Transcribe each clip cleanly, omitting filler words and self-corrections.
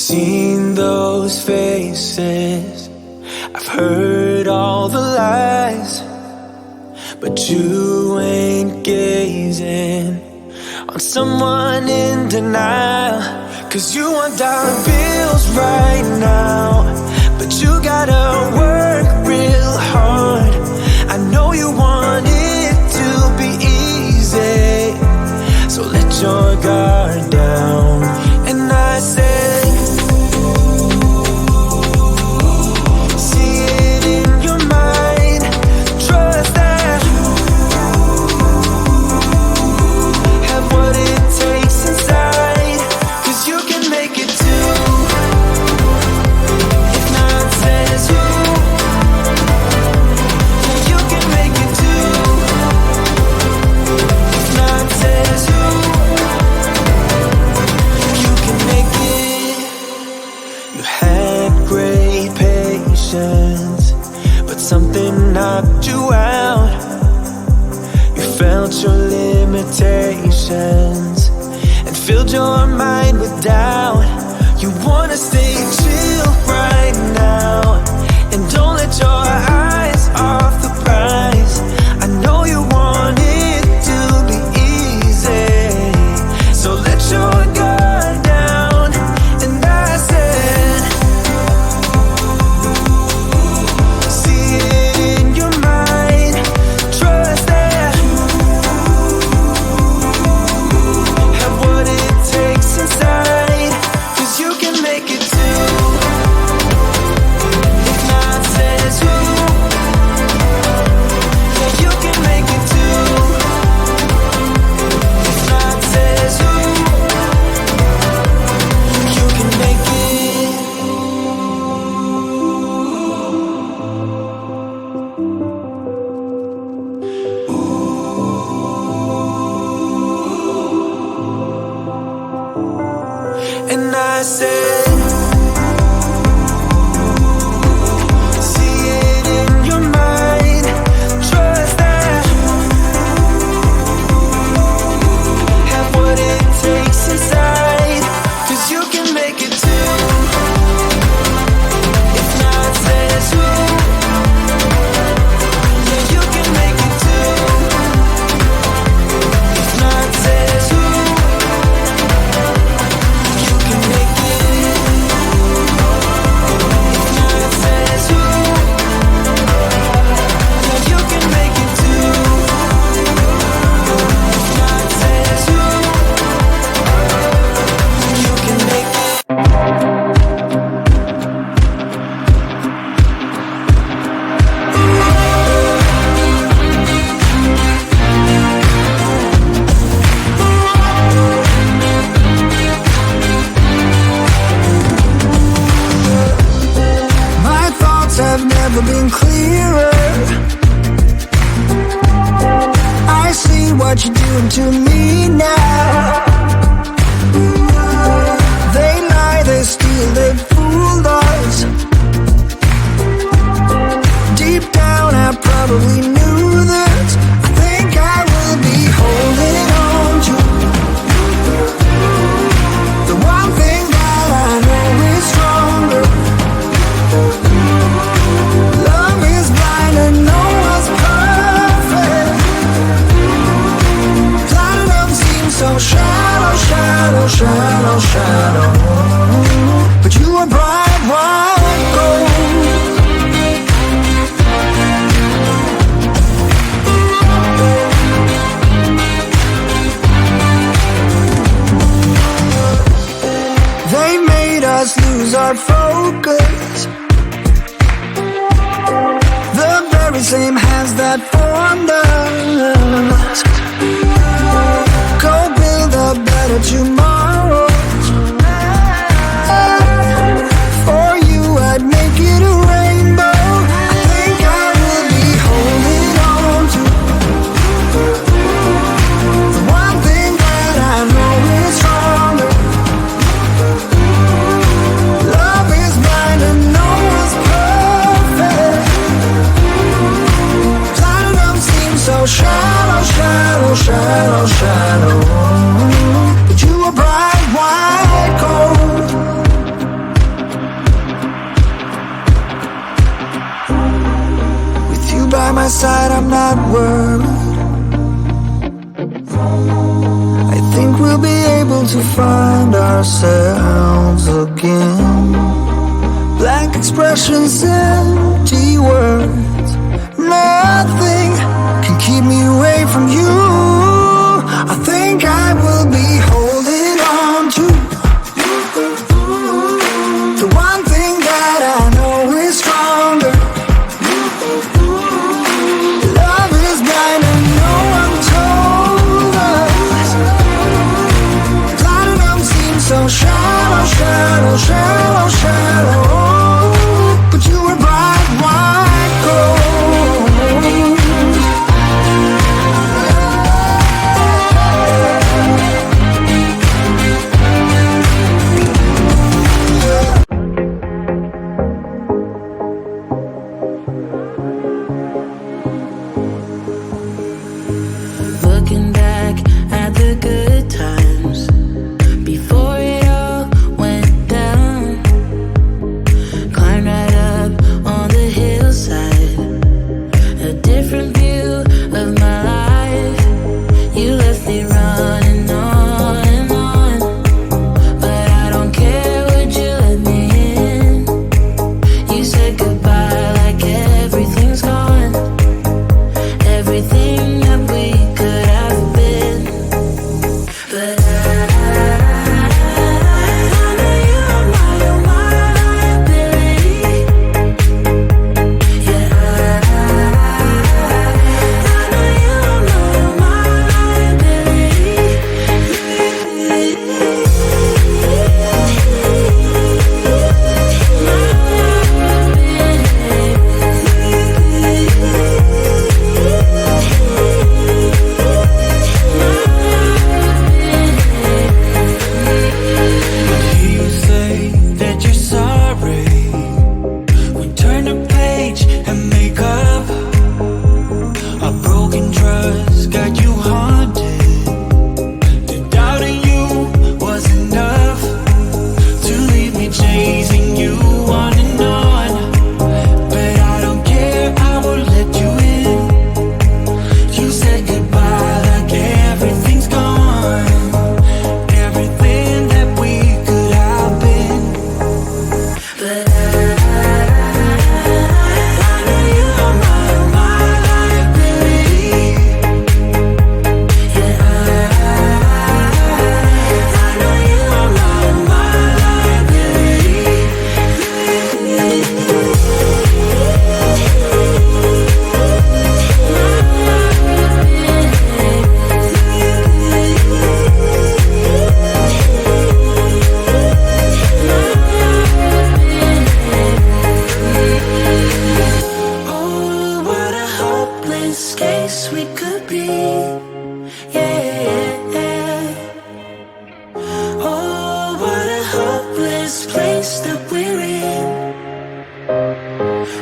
seen those faces, I've heard all the lies, but you ain't gazing on someone in denial. 'Cause you want dollar bills right now, but you gotta work real hard. I know you want it to be easy, so let your guard down. And I said, see it in your mind, trust that, have what it takes inside, 'cause you can make it too. If not says who, yeah, you can make it too. If not says who, you can make it. You had great patience, but something knocked you out. You felt your limitations and filled your mind with doubt. You wanna stay chill right now, and don't let your eyes off the prize. I know you want it to be easy, so let your guard down. And I said, see it in your mind, trust that, have what it takes inside, 'cause you can make it too. If not says who, yeah, you can make it too. If not says who, you can make it. And I said, see it in your mind, trust that, have what it takes inside, 'cause you can make it too. If not says who, yeah, you can make it too. If not says who, you can make it. If not says who, yeah, you can make it too. If not says who, you can make it. My thoughts have never been clearer. I see what you're doing to me now. They lie, they steal, they fooled us. Deep down I probably knew this. I think I will be holding on to the one thing that I know is stronger. Love is blind and no one's perfect. Platinum seems so shallow, shallow, shallow, shallow. But you are bright white gold. They made us lose our focus. The very same hands that formed us. Go build a better tomorrow. For you I'd make it a rainbow. I think I will be holding on to the one thing that I know is stronger. Love is blind and no one's perfect. Platinum seems so shallow, shallow, shallow, shallow. But you are bright white gold. to find ourselves again. Blank expressions, empty words. Nothing can keep me away from you. I think I will be holding on to the one thing that I know is stronger. Love is blind and no one told us. Platinum seems so shallow, shallow, shallow, shallow. But you were bright white gold. Looking back at the good times before it all went down. Climbed right up on the hillside, a different view of my life. You left me running on and on, but I don't care, would you let me in? You said goodbye like everything's gone, everything that we could have been. But I know you are my liability. Yeah, I know you are my You say that you're sorry. We turn the page and make up. A broken trust got you haunted. The doubting you was enough to leave me chasing you on and on. But I don't care, I will let you in. You said goodbye like everything's gone, everything that we could have been. But I know you are my liability. Yeah, I know you are my liability. Oh, what a hopeless case we could be. Yeah. Oh, what a hopeless place that we're in.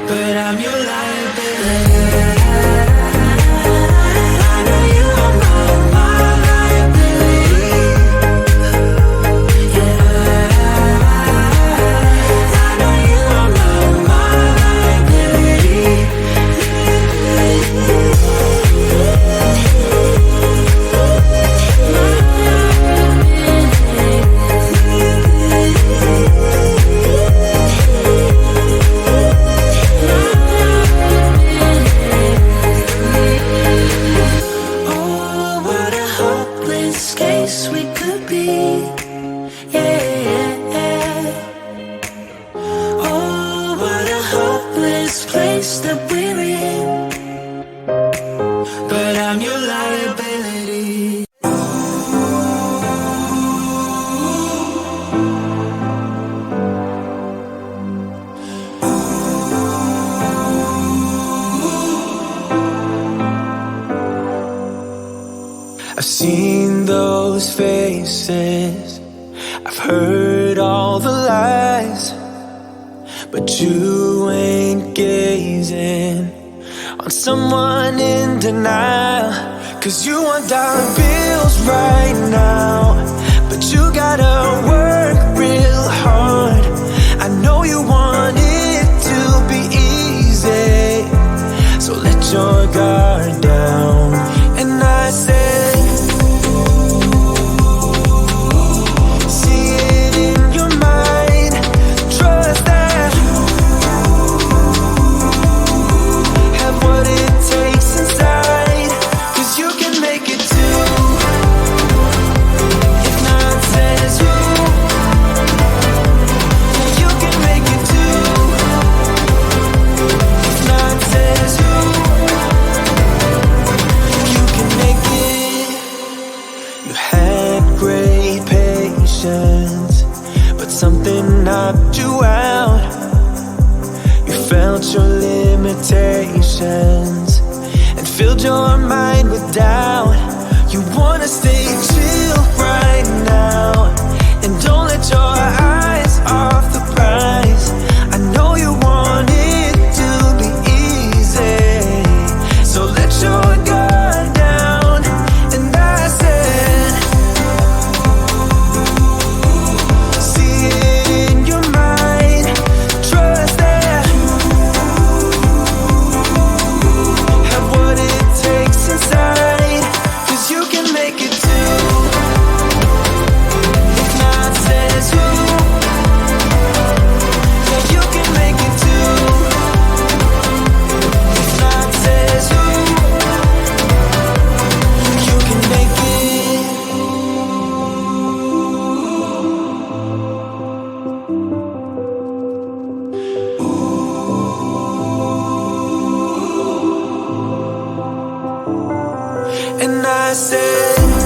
But I'm your liability. I know you are my liability. Yeah, I know you are my liability. Oh, what a hopeless case we could be. Yeah. Oh, what a hopeless place that we're in. But I'm your liability. I've seen those faces, I've heard all the lies, but you ain't gazing on someone in denial. 'Cause you want dollar bills right now, but you gotta work real hard. I know you want it to be easy, so let your guard down. And I said, something knocked you out. You felt your limitations and filled your mind with doubt. You wanna stay chill right now and don't let your eyes off the prize. I know you want it to be easy, so let your guard down. And I said, see it in your mind, trust that have what it takes inside, 'cause you can make it too. If not says who, yeah, you can make it too. If not says who, you can make it. And I said,